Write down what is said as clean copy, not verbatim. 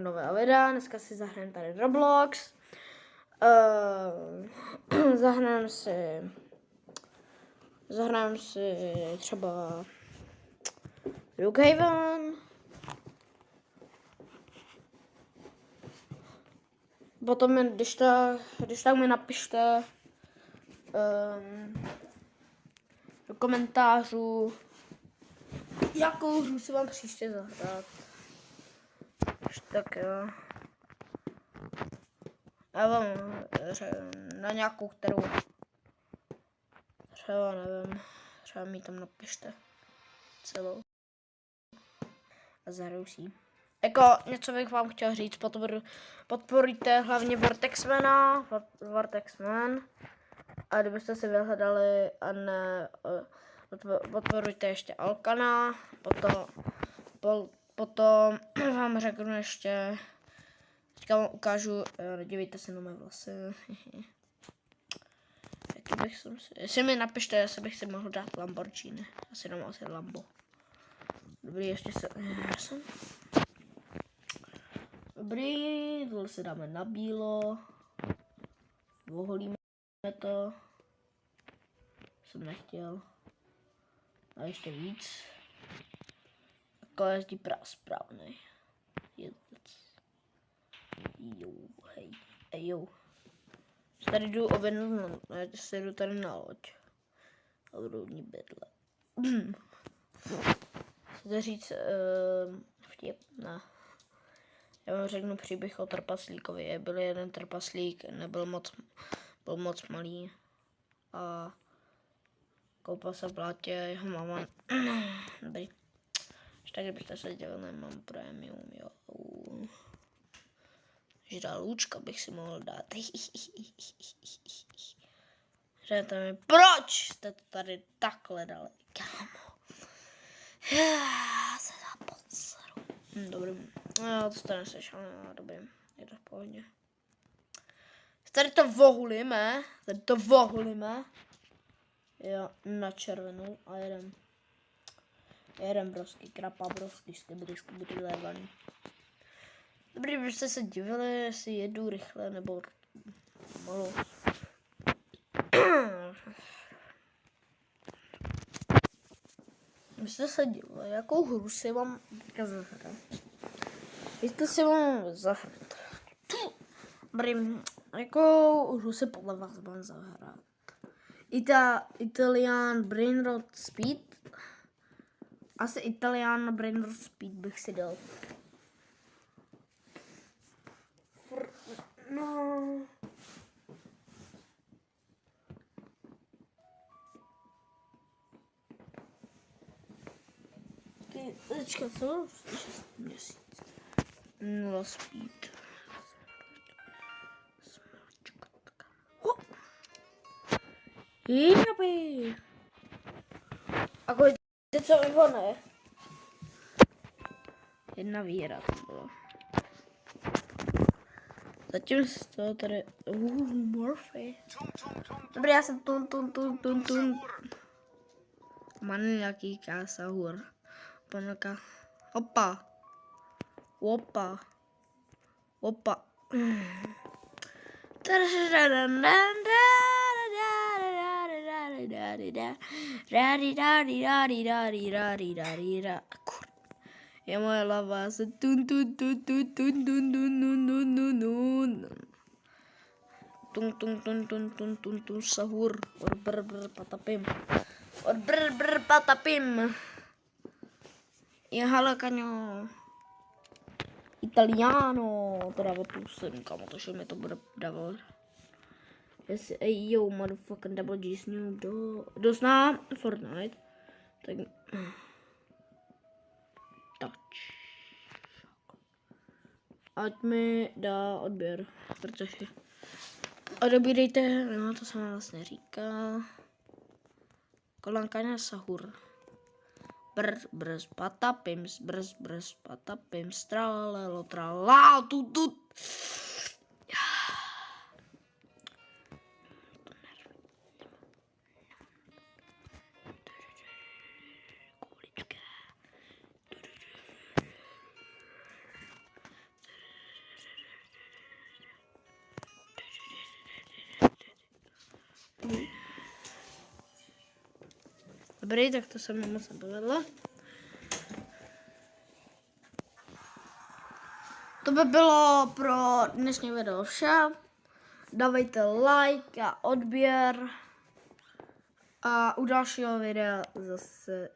Nového videa, dneska si zahrajeme tady Roblox. Zahrajeme si třeba Brookhaven. Potom, když tak mi napište do komentářů, jakou hru si vám příště zahrát. Tak jo. Já vám na nějakou, kterou třeba nevím, třeba mi tam napište celou a zahraju si ji. Jako něco bych vám chtěl říct, podporujte hlavně Vortexmana, Vortexman, a kdybyste si vyhledali a ne, podporujte ještě Alkana, potom vám řeknu ještě, teďka vám ukážu, dívejte se na mé vlasy. Jaký bych si mi napište, jestli bych si mohl dát Lamborghini, asi dám asi Lambo. Dobrý, ještě se, dobrý, tohle si dáme na bílo, oholíme to, jsem nechtěl, a ještě víc, takhle jezdí správnej, jo, hej, jo, tady jdu objednat, se jdu tady na loď, a budou ní bydle. Chcete říct vtip? Ne. Já vám řeknu příběh o trpaslíkovi. Byl jeden trpaslík, byl moc malý a koupal se v blátě, jeho máma, dobrý. Tak kdybyste se dělali, nemám prémium, jo. Žralůčka bych si mohl dát. Řekněte mi, proč jste to tady takhle dali, kámo? Já se zapotřebuji. Dobrý. No, to stane se šel, no, dobrý. Je to v pohodě. Tady to vohulíme. Jo, na červenou a jeden brovský krapa, brovský skibidi lévaný. Dobrý, kdybyste se divili, jestli jedu rychle nebo pomalu. Kdybyste se divili, jakou hru si vám teďka zahrát. Víte si vám zahrát. Dobrý, jakou hru si podle vás mám zahrát. Italian Brainrot Speed. Asi Italian Brainrot Speed bych si dal. No. Počkat, co? 6 měsíc. 0 speed. Jabi. A kolik co nebo ne? Jedna výhra to bylo. Zatím z toho tady... Morphy. Dobrý, já jsem tun. Mám nějaký kásahur. Panaka. Opa. Je moje lava se tun sahur or brr patapim. Je halakano Italiano, to dává +7, kamo, takže mi to bude dávat. Yes, yo, motherfucking double G Snoop dost na Fortnite. Tak touch. Ať mi dá odběr, protože odebírejte, no to se mi vlastně říká. Kolanka sahur. Brz patapim, stralelo, tralá, tut. Dobrý, tak to se mi moc nepovedlo. To by bylo pro dnešní video vše. Dávejte like a odběr. A u dalšího videa zase